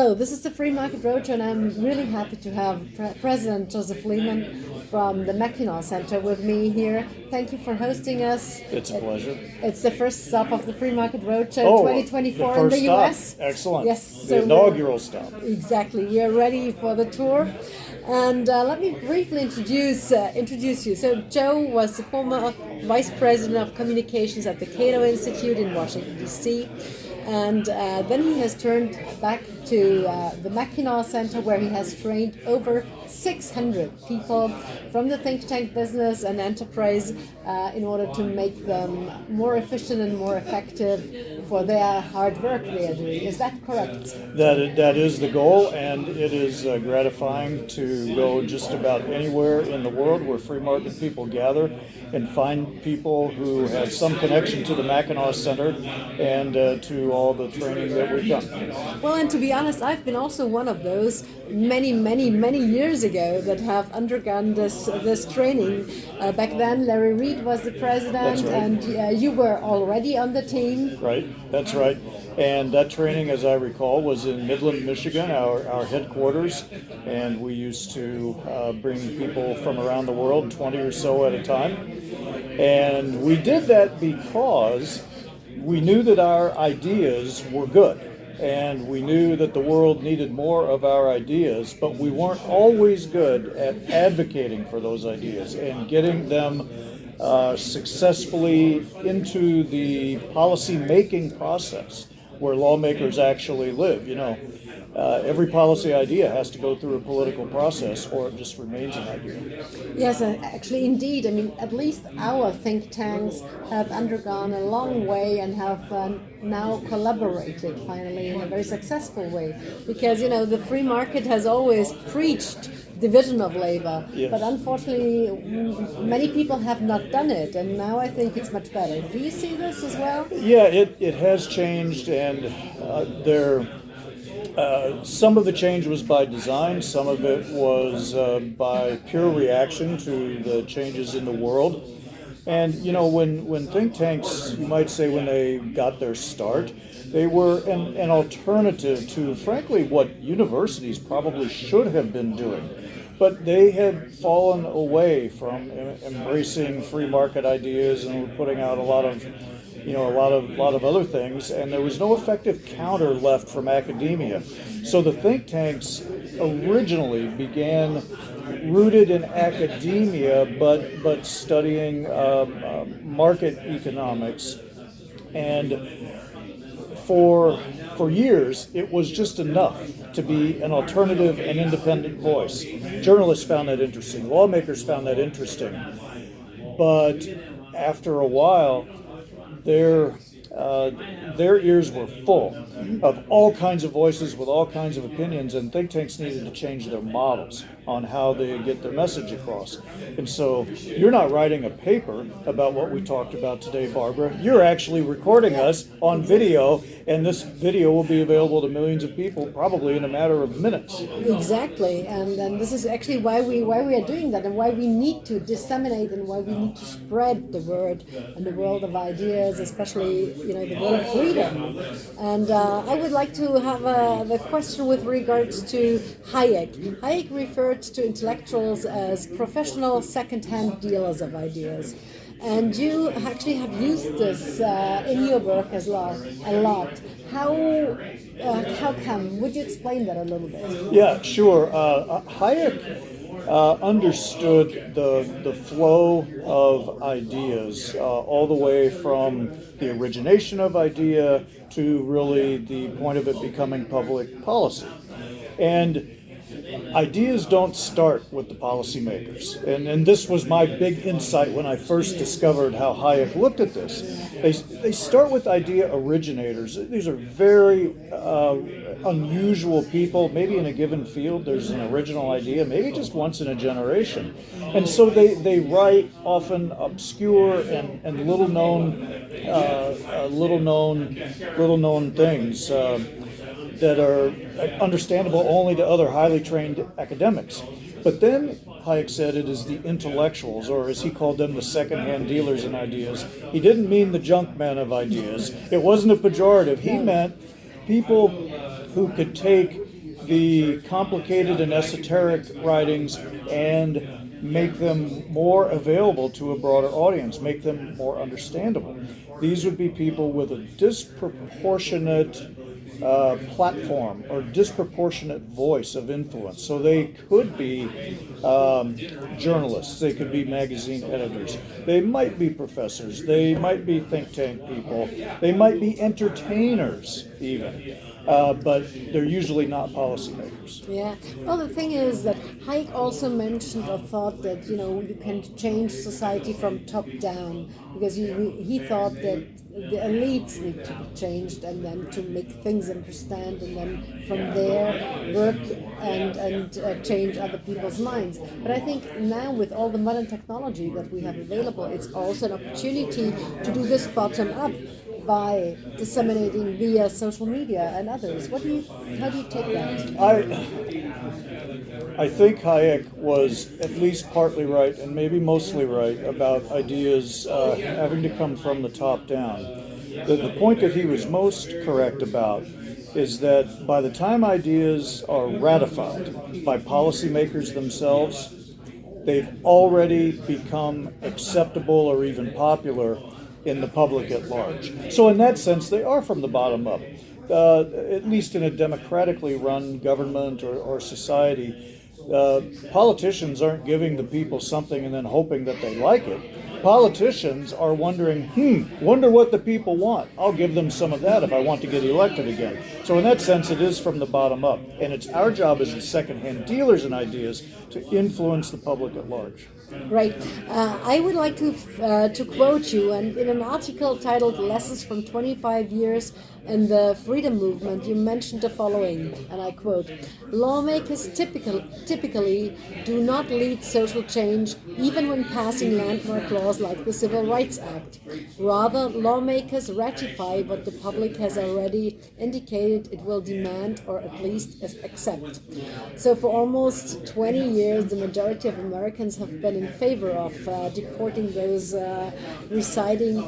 Hello, this is the Free Market Roadshow, and I'm really happy to have President Joseph Lehman from the Mackinac Center with me here. Thank you for hosting us. It's a pleasure. It's the first stop of the Free Market Roadshow 2024 the in first the stop. US. Excellent. Yes, The inaugural stop. Exactly. We are ready for the tour. And let me briefly introduce you. So Joe was the former Vice President of Communications at the Cato Institute in Washington, D.C., and then he has turned back to the Mackinac Center, where he has trained over 600 people from the think tank business and enterprise in order to make them more efficient and more effective for their hard work they are doing. Is that correct? That is the goal, and it is gratifying to go just about anywhere in the world where free market people gather and find people who have some connection to the Mackinac Center and to all the training that we've done. Well, and to be honest, I've been also one of those many years ago that have undergone this training. Back then, Larry Reed was the president, That's right. And you were already on the team. Right, that's right. And that training, as I recall, was in Midland, Michigan, our headquarters, and we used to bring people from around the world, 20 or so at a time. And we did that because we knew that our ideas were good, and we knew that the world needed more of our ideas, but we weren't always good at advocating for those ideas and getting them successfully into the policy-making process where lawmakers actually live. Every policy idea has to go through a political process, or it just remains an idea. Yes, actually, indeed. I mean, at least our think tanks have undergone a long way and have now collaborated finally in a very successful way. Because, the free market has always preached division of labor, Yes. but unfortunately, many people have not done it, and now I think it's much better. Do you see this as well? Yeah, it has changed, and some of the change was by design, some of it was by pure reaction to the changes in the world. And when think tanks, you might say, when they got their start, they were an alternative to, frankly, what universities probably should have been doing. But they had fallen away from embracing free market ideas and were putting out a lot of other things, and there was no effective counter left from academia. So the think tanks originally began rooted in academia, but studying market economics, and for years it was just enough to be an alternative and independent voice. Journalists found that interesting. Lawmakers found that interesting. But after a while, their ears were full of all kinds of voices with all kinds of opinions, and think tanks needed to change their models on how they get their message across. And so you're not writing a paper about what we talked about today, Barbara. You're actually recording us on video, and this video will be available to millions of people probably in a matter of minutes. Exactly, and this is actually why we are doing that, and why we need to disseminate, and why we need to spread the word and the world of ideas, especially the world of freedom. And I would like to have the question with regards to Hayek. Hayek referred to intellectuals as professional secondhand dealers of ideas. And you actually have used this in your work a lot. How come? Would you explain that a little bit? Yeah, sure. Hayek understood the flow of ideas all the way from the origination of idea to really the point of it becoming public policy. And ideas don't start with the policymakers. And this was my big insight when I first discovered how Hayek looked at this. They start with idea originators. These are very unusual people. Maybe in a given field there's an original idea, maybe just once in a generation. And so they write often obscure and little known things that are understandable only to other highly trained academics. But then Hayek said it is the intellectuals, or as he called them, the secondhand dealers in ideas. He didn't mean the junk men of ideas. It wasn't a pejorative. He meant people who could take the complicated and esoteric writings and make them more available to a broader audience, make them more understandable. These would be people with a disproportionate platform or disproportionate voice of influence. So they could be journalists, they could be magazine editors, they might be professors, they might be think tank people, they might be entertainers even. But they're usually not policymakers. Yeah. Well, the thing is that Hayek also mentioned or thought that you can change society from top down, because he thought that the elites need to be changed and then to make things understand, and then from there work and change other people's minds. But I think now with all the modern technology that we have available, it's also an opportunity to do this bottom up by disseminating via social media and others. How do you take that? I think Hayek was at least partly right and maybe mostly right about ideas having to come from the top down. The point that he was most correct about is that by the time ideas are ratified by policymakers themselves, they've already become acceptable or even popular in the public at large. So in that sense, they are from the bottom up. At least in a democratically run government or society, politicians aren't giving the people something and then hoping that they like it. Politicians are wondering, wonder what the people want. I'll give them some of that if I want to get elected again. So in that sense, it is from the bottom up. And it's our job as the secondhand dealers in ideas to influence the public at large. Right. I would like to quote you, and in an article titled "Lessons from 25 Years in the Freedom Movement," you mentioned the following, and I quote: "Lawmakers typically do not lead social change, even when passing landmark laws like the Civil Rights Act. Rather, lawmakers ratify what the public has already indicated it will demand or at least accept." So for almost 20 years, the majority of Americans have been in favor of deporting those residing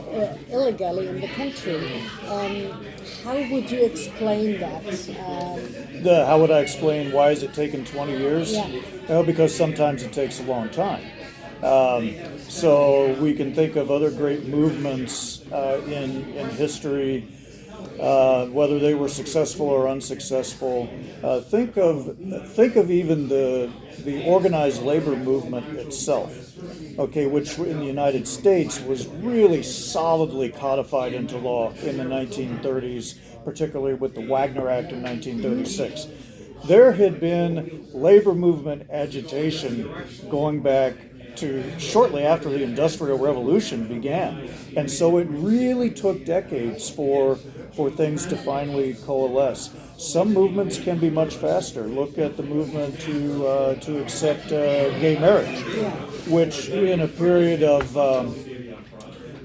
illegally in the country. How would you explain that? How would I explain why has it taken 20 years? Yeah. Well, because sometimes it takes a long time. So we can think of other great movements in history, whether they were successful or unsuccessful. Think of even the organized labor movement itself, okay, which in the United States was really solidly codified into law in the 1930s, particularly with the Wagner Act in 1936. There had been labor movement agitation going back to shortly after the Industrial Revolution began. And so it really took decades for things to finally coalesce. Some movements can be much faster. Look at the movement to accept gay marriage, which in a period of,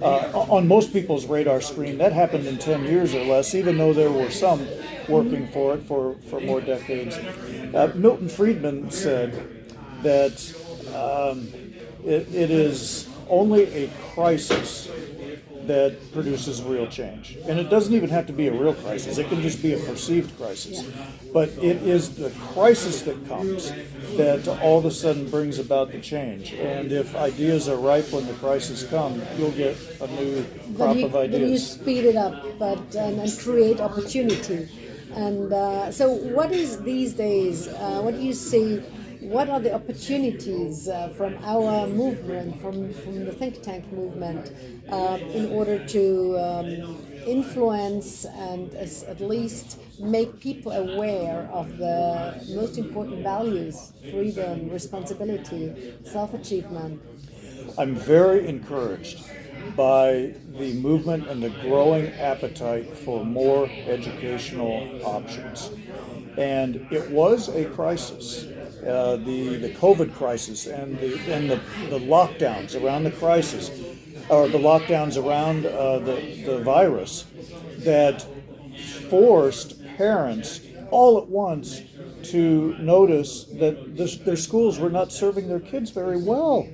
on most people's radar screen, that happened in 10 years or less, even though there were some working for it for more decades. Milton Friedman said that it is only a crisis that produces real change. And it doesn't even have to be a real crisis. It can just be a perceived crisis. But it is the crisis that comes that all of a sudden brings about the change. And if ideas are ripe when the crisis comes, you'll get a new crop of ideas. Then you speed it up and create opportunity. And so what is these days, what do you see, what are the opportunities from our movement, from the think tank movement, in order to influence and at least make people aware of the most important values: freedom, responsibility, self-achievement? I'm very encouraged by the movement and the growing appetite for more educational options. And it was a crisis. The COVID crisis and the lockdowns around the crisis, or the lockdowns around the virus, that forced parents all at once to notice that their schools were not serving their kids very well.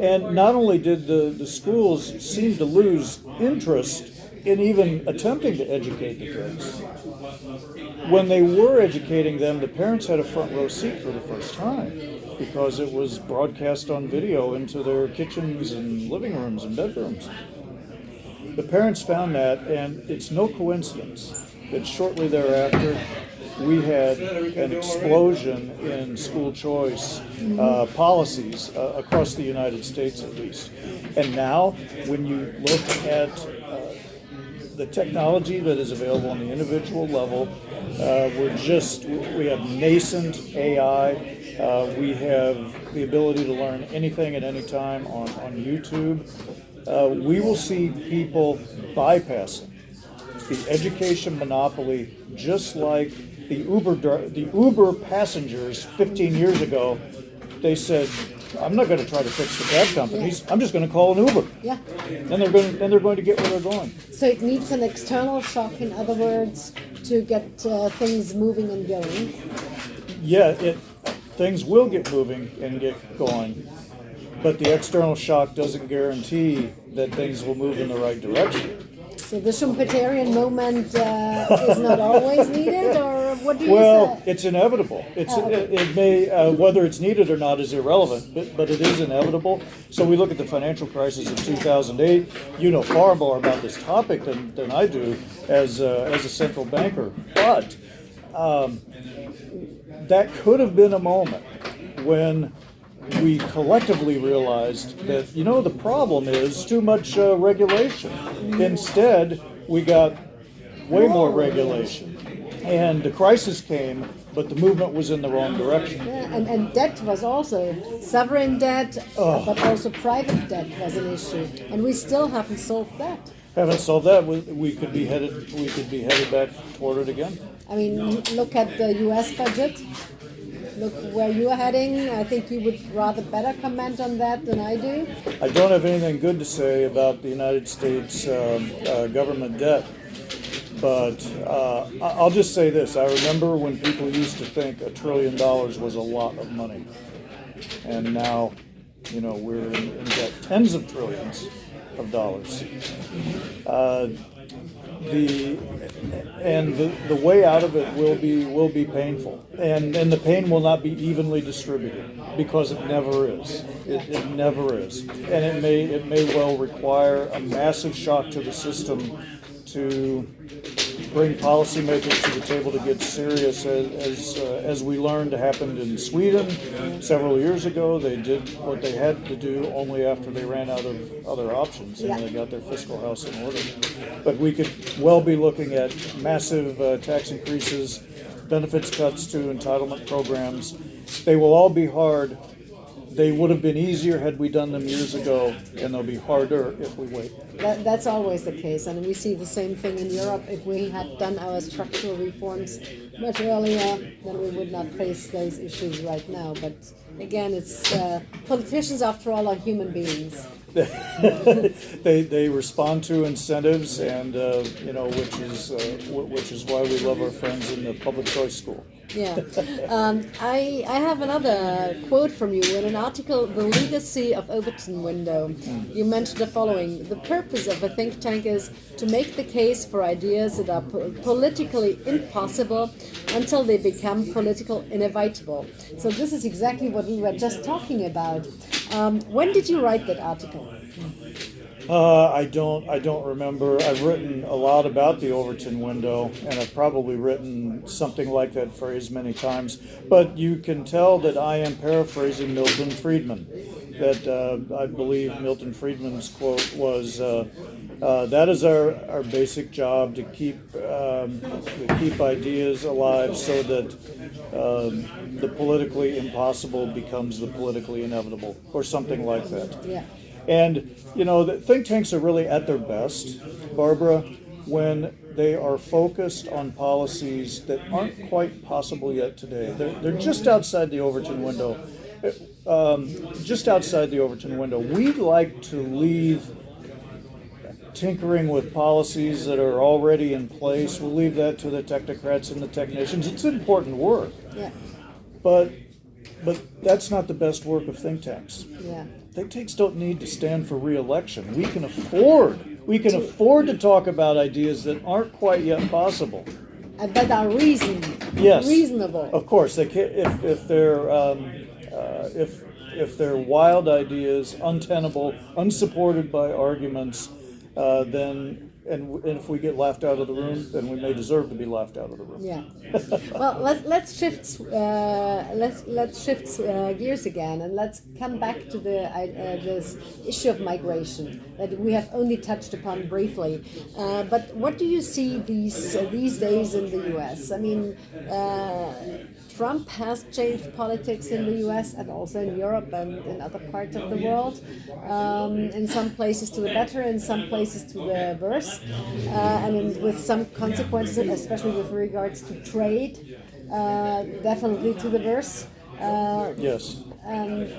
And not only did the schools seem to lose interest in even attempting to educate the kids, when they were educating them, the parents had a front row seat for the first time because it was broadcast on video into their kitchens and living rooms and bedrooms. The parents found that, and it's no coincidence that shortly thereafter we had an explosion in school choice policies across the United States at least. And now, when you look at the technology that is available on the individual level, we have nascent AI. We have the ability to learn anything at any time on YouTube. We will see people bypassing the education monopoly, just like the Uber passengers 15 years ago. They said, "I'm not going to try to fix the cab companies. Yeah. I'm just going to call an Uber." Yeah. And they're going to get where they're going. So it needs an external shock, in other words, to get things moving and going. Yeah, things will get moving and get going, but the external shock doesn't guarantee that things will move in the right direction. So the Schumpeterian moment is not always needed, or what do you Well, say? it's inevitable. It may whether it's needed or not is irrelevant, but it is inevitable. So we look at the financial crisis of 2008. You know far more about this topic than I do as a central banker, but that could have been a moment when we collectively realized that, the problem is too much regulation. Instead, we got way more regulation. And the crisis came, but the movement was in the wrong direction. Yeah, and debt was also sovereign debt, but also private debt was an issue, and we still haven't solved that. Haven't solved that. We could be headed back toward it again. I mean, look at the U.S. budget. Look where you are heading. I think you would rather better comment on that than I do. I don't have anything good to say about the United States government debt, but I'll just say this. I remember when people used to think $1 trillion was a lot of money, and now, we're in debt tens of trillions of dollars. The way out of it will be painful, and the pain will not be evenly distributed because it never is. It never is, and it may well require a massive shock to the system to bring policymakers to the table to get serious, as we learned happened in Sweden several years ago. They did what they had to do only after they ran out of other options, and they got their fiscal house in order. But we could well be looking at massive tax increases, benefits cuts to entitlement programs. They will all be hard. They would have been easier had we done them years ago, and they'll be harder if we wait. That's always the case, and we see the same thing in Europe. If we had done our structural reforms much earlier, then we would not face those issues right now. But again, it's politicians, after all, are human beings. They respond to incentives, and which is why we love our friends in the public choice school. Yeah. I have another quote from you in an article, The Legacy of Overton Window. You mentioned the following: the purpose of a think tank is to make the case for ideas that are politically impossible until they become political inevitable. So this is exactly what we were just talking about. When did you write that article? I don't remember. I've written a lot about the Overton window, and I've probably written something like that phrase many times. But you can tell that I am paraphrasing Milton Friedman. That I believe Milton Friedman's quote was, "That is our basic job, to keep ideas alive, so that the politically impossible becomes the politically inevitable," or something like that. Yeah. And, the think tanks are really at their best, Barbara, when they are focused on policies that aren't quite possible yet today. They're just outside the Overton window. We'd like to leave tinkering with policies that are already in place. We'll leave that to the technocrats and the technicians. It's important work. Yeah. But that's not the best work of think tanks. Yeah. Think tanks don't need to stand for re-election. We can afford to talk about ideas that aren't quite yet possible. that are Yes, reasonable. of course. They can, if they're wild ideas, untenable, unsupported by arguments, then and if we get laughed out of the room, then we may deserve to be laughed out of the room. Yeah. Well, let's shift gears again, and let's come back to this issue of migration that we have only touched upon briefly. But what do you see these days in the U.S.? I mean, Trump has changed politics in the US and also in Europe and in other parts of the world. In some places to the better, in some places to the worse, with some consequences, especially with regards to trade, definitely to the worse. Yes. And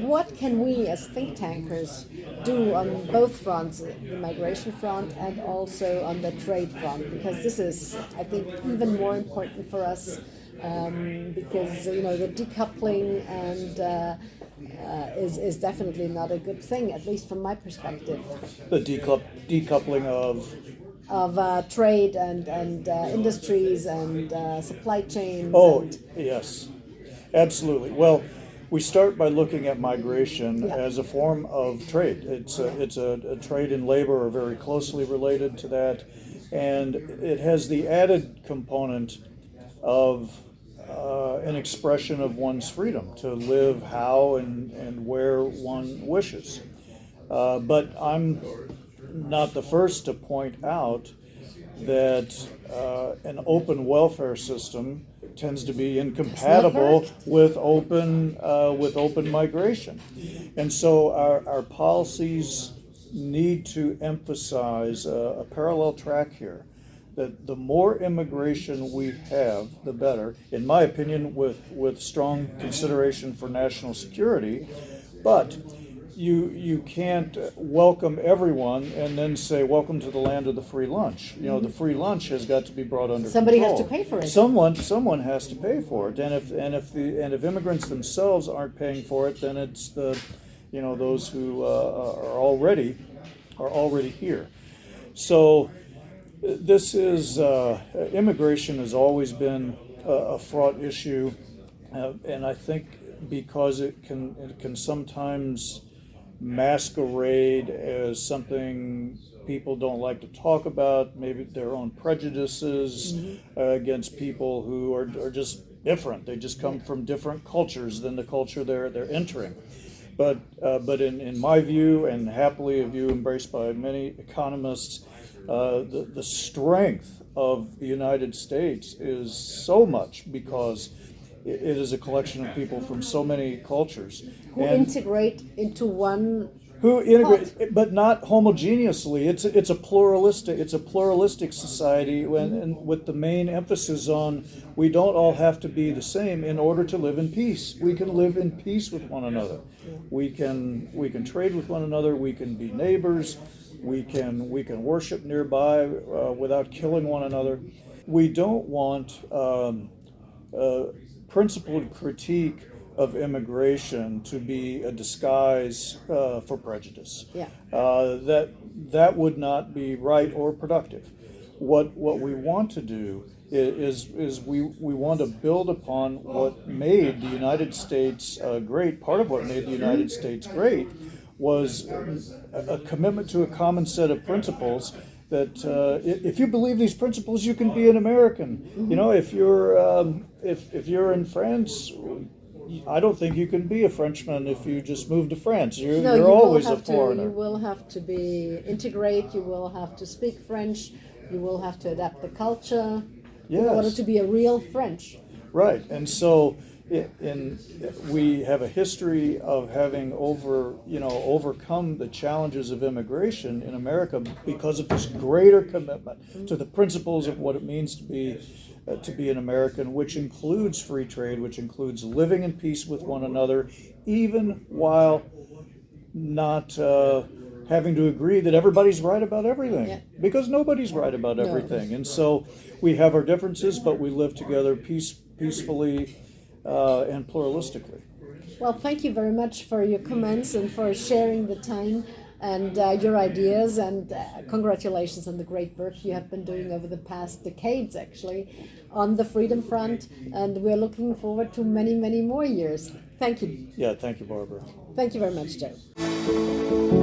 what can we as think tankers do on both fronts, the migration front and also on the trade front? Because this is, I think, even more important for us. Because the decoupling and is definitely not a good thing, at least from my perspective. The decoupling of trade and industries and supply chains. Oh, yes, absolutely. Well, we start by looking at migration as a form of trade. It's a trade and labor are very closely related to that, and it has the added component of an expression of one's freedom to live how and where one wishes. But I'm not the first to point out that an open welfare system tends to be incompatible with open migration, and so our policies need to emphasize a parallel track here. That the more immigration we have, the better, in my opinion, with strong consideration for national security. But you can't welcome everyone and then say, welcome to the land of the free lunch. The free lunch has got to be brought under Somebody control. has to pay for it. Someone has to pay for it. And if immigrants themselves aren't paying for it, then it's those who are already here. So this is immigration has always been a fraught issue, and I think because it can sometimes masquerade as something people don't like to talk about, maybe their own prejudices against people who are just different. They just come from different cultures than the culture they're entering. But in my view, and happily a view embraced by many economists, the strength of the United States is so much because it is a collection of people from so many cultures who integrate into one. Who integrate, but not homogeneously. It's a pluralistic society, and with the main emphasis on we don't all have to be the same in order to live in peace. We can live in peace with one another. We can trade with one another. We can be neighbors. We can worship nearby without killing one another. We don't want principled critique of immigration to be a disguise for prejudice. Yeah. That would not be right or productive. What we want to do is we want to build upon what made the United States great. Part of what made the United States great was a commitment to a common set of principles that if you believe these principles, you can be an American. If you're in France, I don't think you can be a Frenchman if you just move to France. You're always a foreigner. You will have to integrate. You will have to speak French. You will have to adapt the culture in order to be a real French. Right, and so we have a history of having overcome the challenges of immigration in America because of this greater commitment to the principles of what it means to be an American, which includes free trade, which includes living in peace with one another, even while not having to agree that everybody's right about everything, because nobody's right about everything. And so we have our differences, but we live together peacefully and pluralistically. Well, thank you very much for your comments and for sharing the time and your ideas, and congratulations on the great work you have been doing over the past decades, actually, on the freedom front. And we're looking forward to many, many more years. Thank you. Yeah, thank you, Barbara. Thank you very much, Joe.